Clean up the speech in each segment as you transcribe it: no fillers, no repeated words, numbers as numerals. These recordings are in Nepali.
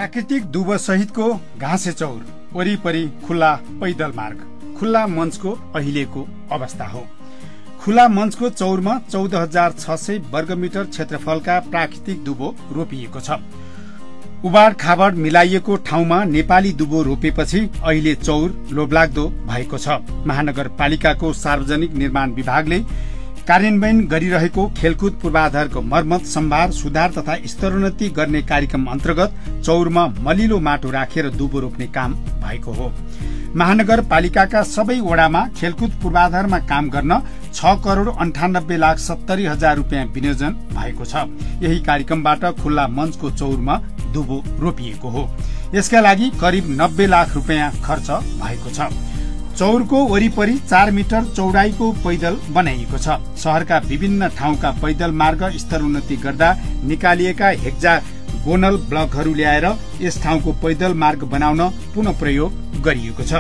प्राकृतिक दुबो सहितको घाँसे चौर वरिपरि खुल्ला पैदल मार्ग खुल्ला मञ्चको अहिलेको अवस्था हो। खुल्ला मञ्चको चौरमा 14,600 वर्गमिटर क्षेत्रफलका प्राकृतिक दुबो रोपिएको छ। उबाड खाबड मिलाइएको ठाउँमा नेपाली दुबो रोपेपछि अहिले चौर लोभलाग्दो भएको छ। महानगरपालिकाको सार्वजनिक निर्माण विभागले कार्यान्वयन गरिरहेको खेलकुद पूर्वाधारको मर्मत, सम्भार, सुधार तथा स्तरोन्नति गर्ने कार्यक्रम अन्तर्गत चौरमा मलिलो माटो राखेर दुबो रोप्ने काम भएको हो। महानगरपालिकाका सबै वडामा खेलकुद पूर्वाधारमा काम गर्न 6,98,70,000 रुपियाँ विनियोजन भएको छ। यही कार्यक्रमबाट खुल्ला मञ्चको चौरमा दुबो रोपिएको हो। यसका लागि करिब 90 लाख रुपियाँ खर्च भएको छ। चौरको वरिपरि 4 मिटर चौडाईको पैदल बनाइएको छ। शहरका विभिन्न ठाउँका पैदल मार्ग स्तरोन्नति गर्दा निकालिएका हेक्जागोनल ब्लकहरू ल्याएर यस ठाउँको पैदल मार्ग बनाउन पुनः प्रयोग गरिएको छ।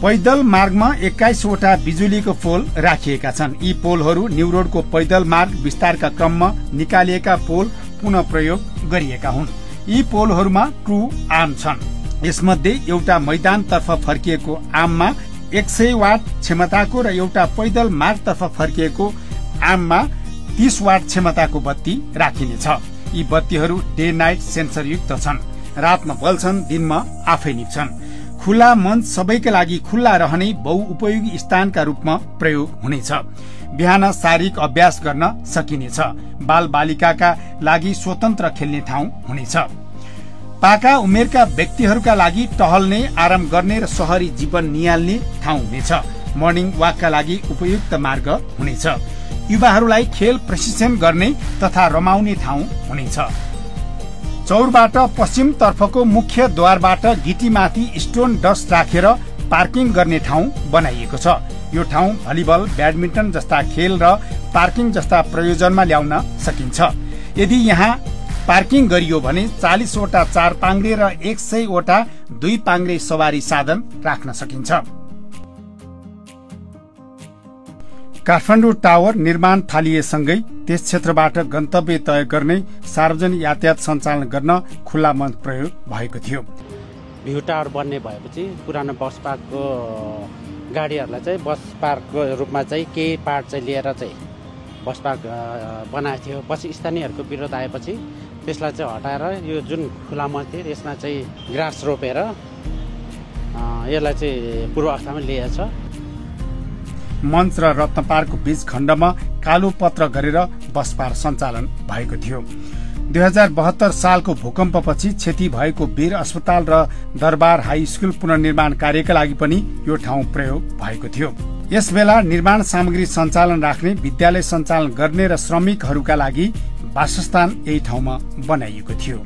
पैदल मार्गमा 21 वटा बिजुलीको पोल राखिएका छन्। यी पोलहरू न्यू रोडको पैदल मार्ग विस्तारका क्रममा निकालिएका पोल पुनः प्रयोग गरिएका हुन्। यी पोलहरूमा ट्रु आर्म छन्। यसमध्ये एउटा मैदानतर्फ फर्किएको आर्ममा 100 वाट क्षमताको र एउटा पैदल मार्गतर्फ फर्किएको आर्ममा 30 वाट क्षमताको बत्ती राखिनेछ। यी बत्तीहरू डे नाइट सेन्सरयुक्त छन्। रातमा बल्छन्, दिनमा आफै निप्छन्। खुल्ला मञ्च सबैका लागि खुल्ला रहने बहुउपयोगी स्थानका रूपमा प्रयोग हुनेछ। बिहान शारीरिक अभ्यास गर्न सकिनेछ। बाल बालिकाका लागि स्वतन्त्र खेल्ने ठाउँ हुनेछ। पाका उमेरका व्यक्तिहरूका लागि टहल्ने, आराम गर्ने र शहरी जीवन निहाल्ने ठाउँ हुनेछ। मर्निङ वाकका लागि उपयुक्त मार्ग हुनेछ। युवाहरूलाई खेल प्रशिक्षण गर्ने तथा रमाउने ठाउँ हुनेछ। चौरबाट पश्चिम तर्फको मुख्य द्वारबाट गिटीमाथि स्टोन डस्ट राखेर पार्किङ गर्ने ठाउँ बनाइएको छ। यो ठाउँ भलिबल, ब्याडमिन्टन जस्ता खेल र पार्किङ जस्ता प्रयोजनमा ल्याउन सकिन्छ। यदि यहाँ पार्किङ गरियो भने 40 वटा 4 पाङ्ग्रे र 100 वटा 2 पाङ्ग्रे सवारी साधन राख्न सकिन्छ। काठमाडौँ टावर निर्माण थालिएसँगै त्यस क्षेत्रबाट गन्तव्य तय गर्ने सार्वजनिक यातायात सञ्चालन गर्न खुल्ला मञ्च प्रयोग भएको थियो। भ्यू टावर बन्ने भएपछि पुरानो बस पार्कको गाडीहरूलाई चाहिँ बस पार्कको रूपमा चाहिँ केही पार्ट चाहिँ लिएर चाहिँ बस पार्क बनाएको थियो। पछि स्थानीयहरूको विरोध आएपछि त्यसलाई चाहिँ हटाएर यो जुन खुला मञ्च थियो यसमा चाहिँ ग्रास रोपेर यसलाई चाहिँ पूर्व अवस्थामा ल्याएछ। मञ्च र रत्न पार्कको बीच खण्डमा कालो पत्र गरेर बस पार्क सञ्चालन भएको थियो। 2072 सालको भूकम्पपछि क्षति भएको वीर अस्पताल र दरबार हाई स्कुल पुनर्निर्माण कार्यका लागि पनि यो ठाउँ प्रयोग भएको थियो। यसबेला निर्माण सामग्री सञ्चालन राख्ने, विद्यालय सञ्चालन गर्ने र श्रमिकहरूका लागि वासस्थान यही ठाउँमा बनाइएको थियो।